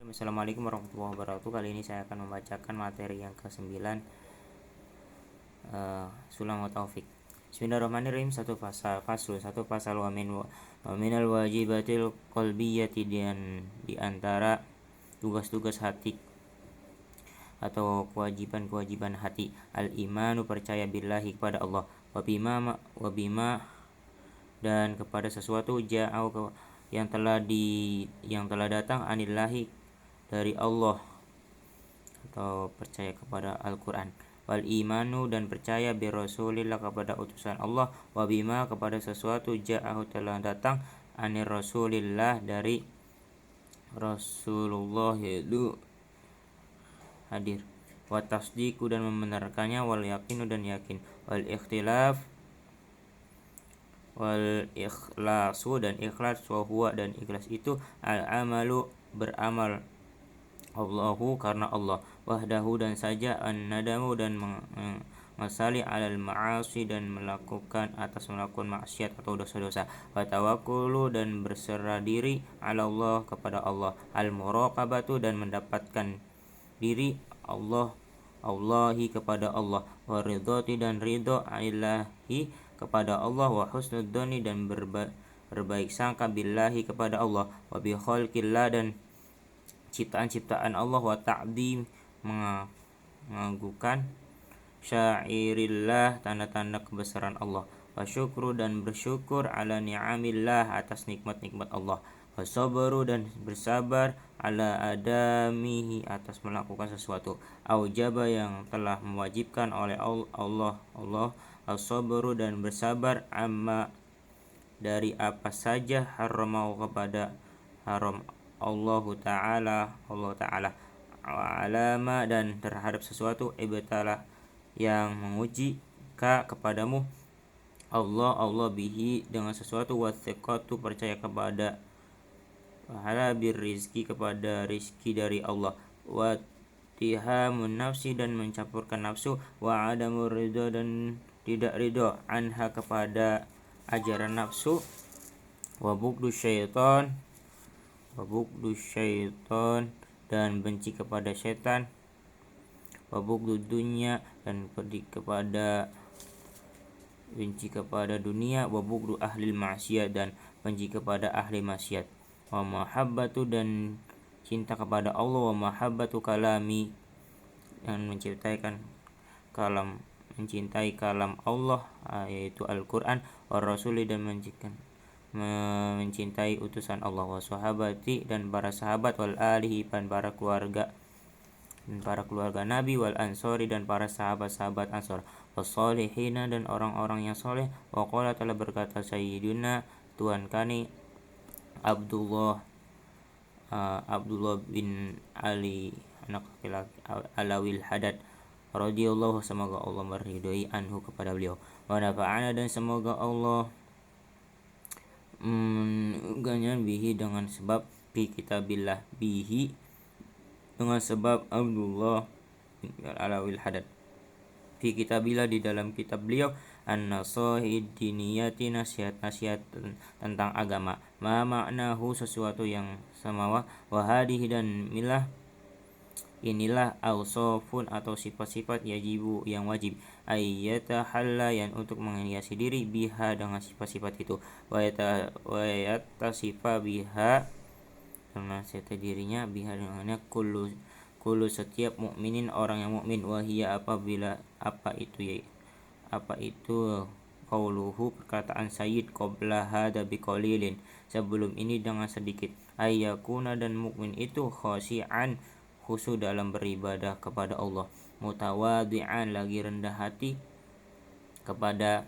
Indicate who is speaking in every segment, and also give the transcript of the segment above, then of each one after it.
Speaker 1: Assalamualaikum warahmatullahi wabarakatuh. Kali ini saya akan membacakan materi yang ke-9, Sulam wa Taufik. Bismillahirrahmanirrahim. Satu pasal wa minal wajibatil qalbiyyati, dan di antara tugas-tugas hati atau kewajiban-kewajiban hati, al-imanu, percaya billahi, kepada Allah, wa bima dan kepada sesuatu ja'au yang telah datang anillahi, dari Allah, atau percaya kepada Al-Quran. Wal imanu, dan percaya bi rasulillah, kepada utusan Allah, wa bima, kepada sesuatu ja'ahu, telah datang anir rasulillah, dari Rasulullah, yaitu hadir. Wa tasdiku, dan membenarkannya, wal yakinu, dan yakin. Wal ikhlasu, dan ikhlas, wa huwa, dan ikhlas itu al amalu, beramal, Allahu, karena Allah, wahdahu, dan saja, an-nadamu, dan mengesali alal ma'asi, dan melakukan maksiat atau dosa-dosa, wa tawakkulu, dan berserah diri, ala Allah, kepada Allah, al-muraqabatu, dan mendapatkan diri Allahi, kepada Allah, wa ridhati, dan ridho ilahi, kepada Allah, wa husnudzoni, dan berbaik sangka billahi, kepada Allah, wa bi khalqillah, dan ciptaan-ciptaan Allah, wa ta'dim, mengagukan syairillah, tanda-tanda kebesaran Allah, wa syukru, dan bersyukur ala ni'amillah, atas nikmat-nikmat Allah, wa sabru, dan bersabar ala adamihi, atas melakukan sesuatu, aujaba, yang telah mewajibkan oleh Allah, as-sabru, dan bersabar, amma, dari apa saja, haramau, kepada haram Allah Ta'ala, wa alama, dan terhadap sesuatu, ibtala, yang menguji kepadamu Allah bihi, dengan sesuatu, wa thiqatu, percaya kepada, wahala birrizki, kepada rizki dari Allah, wa tihamun nafsi, dan mencampurkan nafsu, wa adamu ridho, dan tidak ridho, anha, kepada ajaran nafsu, wa bugdu syaitan, dan benci kepada syaitan, wa bugdu dunya, dan benci kepada dunia, wa bugdu ahli maksiat, dan benci kepada ahli maksiat, wa mahabbatu, dan cinta kepada Allah, wa mahabbatu kalami, dan mencintai kalam Allah, yaitu Al-Quran, wa rasuli, dan mencintai utusan Allah, wa sahabati, dan para sahabat, wal alihi, dan para keluarga Nabi, wal ansori, dan para sahabat-sahabat Ansor, was solihina, dan orang-orang yang soleh, wa qala, telah berkata sayyiduna, Tuhan kami Abdullah bin Ali, anak laki-laki Alawil Hadad, radhiyallahu, semoga Allah meridhoi, anhu, kepada beliau, wa nafa'ana, dan semoga Allah ganyan bihi, dengan sebab fi kitabillah, bihi, dengan sebab Abdullah bin Alawil Hadad, fi kitabillah, di dalam kitab beliau, an-nasahid diniyati, nasihat-nasihat tentang agama, ma maknahu, sesuatu yang samawa, wa hadihi, dan inilah ausofun, atau sifat-sifat, yajibu, yang wajib, ayyatahalla, yang untuk menghiasi diri, biha, dengan sifat-sifat itu, wa yattasifa biha, dengan sifat dirinya, biha, dengannya, kullu setiap mukminin, orang yang mukmin, wahia, apa itu qauluhu, perkataan Sayyid, qabla hada biqalilin, sebelum ini dengan sedikit, ayyakuna, dan mukmin itu khashi'an, khusyuk dalam beribadah kepada Allah, mutawadhi'an, lagi rendah hati kepada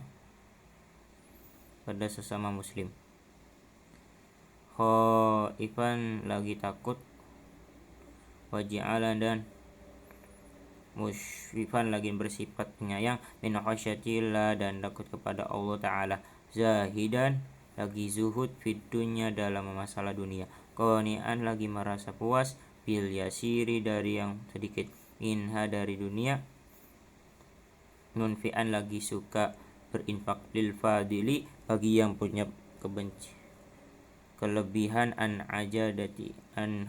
Speaker 1: sesama muslim, khaifan, lagi takut, waji'alan, dan musyrifan, lagi bersifat penyayang, min khasyatillah, dan takut kepada Allah Ta'ala, zahidan, lagi zuhud, fid dunya, dalam masalah dunia, qani'an, lagi merasa puas, bil yasiri, dari yang sedikit, minha, dari dunia, munfi'an, lagi suka berinfak, lil fadili, bagi yang punya kelebihan an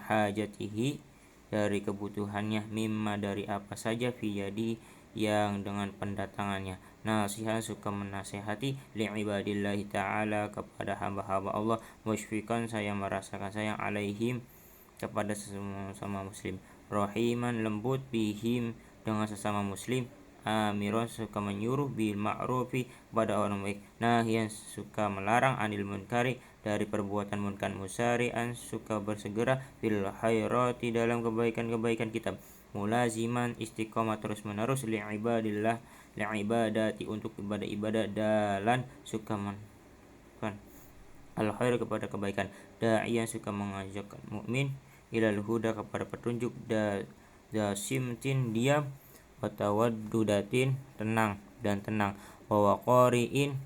Speaker 1: hajatihi dari kebutuhannya, mimma dari apa saja, fi yadi yang dengan pendatangannya, nasihan suka menasehati, li ibadillahi ta'ala kepada hamba-hamba Allah, musyfiqan saya merasakan sayang, alaihim kepada sesama muslim, rahiman lembut, bihim dengan sesama muslim, amiron suka menyuruh, bil ma'rufi pada orang baik, nahian suka melarang, anil munkari dari perbuatan munkar, musari'an suka bersegera, bil khairati dalam kebaikan-kebaikan kitab, mulaziman istiqomah terus menerus, li ibadati untuk ibadah, dalan suka melakukan al khair kepada kebaikan, da'iyan suka mengajak mukmin, ilal huda kepada petunjuk, simtin diam, watawaddudatin tenang, wa waqari'in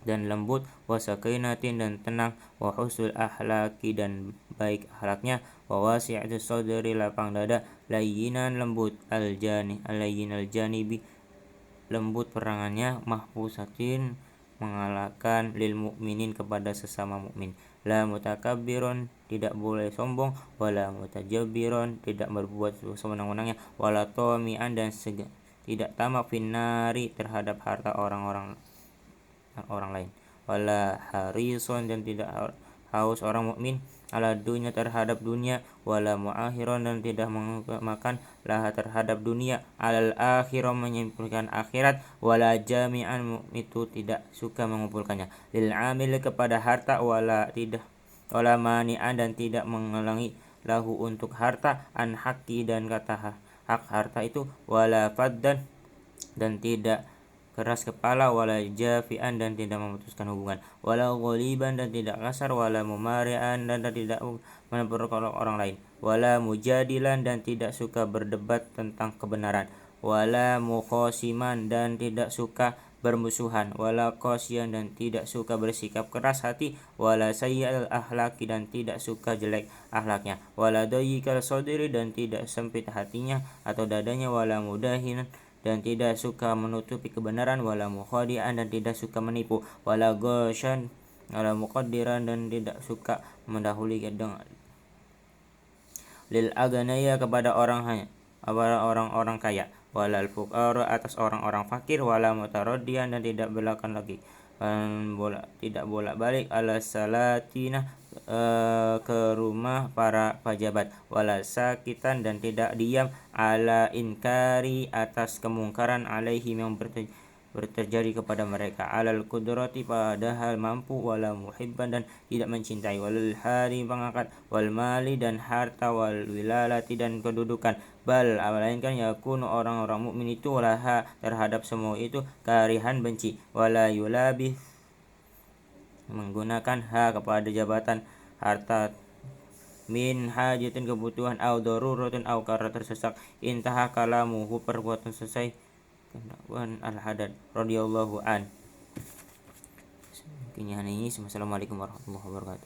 Speaker 1: dan lembut, wa sakinatin dan tenang, wa husnul akhlaqi dan baik akhlaknya, wa wasi'atus sadri lapang dada, layyinan lembut, alayyin aljanibi lembut perangannya, mahfusatin mengalahkan, lil mukminin kepada sesama mukmin, la mutakabbiron tidak boleh sombong, wala mutajabbiron tidak berbuat sewenang-wenangnya, wala tami'an dan tidak tamak, finnari terhadap harta orang lain, wala harison dan tidak haus orang mukmin, ala dunia terhadap dunia, wala mu'akhiron dan tidak mengutamakan laha terhadap dunia, alal akhirah menyimpulkan akhirat, wala jami'an itu tidak suka mengumpulkannya, lil amil kepada harta, wala mani'an dan tidak menghalangi, lahu untuk harta, an haqqi dan kata hak harta itu, wala faddan dan tidak keras kepala, wala jafian dan tidak memutuskan hubungan, wala ghaliban dan tidak kasar, wala mumari'an dan tidak memperkolok orang lain, wala mujadilan dan tidak suka berdebat tentang kebenaran, wala mukhasiman dan tidak suka bermusuhan, wala qasiyan dan tidak suka bersikap keras hati, wala sayyi'al akhlaqi dan tidak suka jelek akhlaknya, wala dayyikal sadri dan tidak sempit hatinya atau dadanya, wala mudahinan dan tidak suka menutupi kebenaran, wala mukhadi'an dan tidak suka menipu, wala ghasyan wala muqaddiran dan tidak suka mendahului dengan lil aganaya kepada orang-orang kaya, walal fuqara atas orang-orang fakir, wala mutaraddian dan tidak belakang lagi, tidak bolak-balik, ala salatina ke rumah para pejabat, wala sakitan dan tidak diam, ala inkari atas kemungkaran, alaihim yang terjadi kepada mereka, alal kudrati padahal mampu, wala muhibban dan tidak mencintai, walal hari pangangkat, wal mali dan harta, wal wilalati dan kedudukan, bal melainkan yakunu orang-orang mukmin itu laha terhadap semua itu, karihan benci, wala yulabih menggunakan kepada jabatan, harta, min hajatin kebutuhan, au daruratin au karena tersesak, intaha kalamuhu perbuatan selesai, Wan al-Haddad radhiyallahu an. Assalamualaikum warahmatullahi wabarakatuh.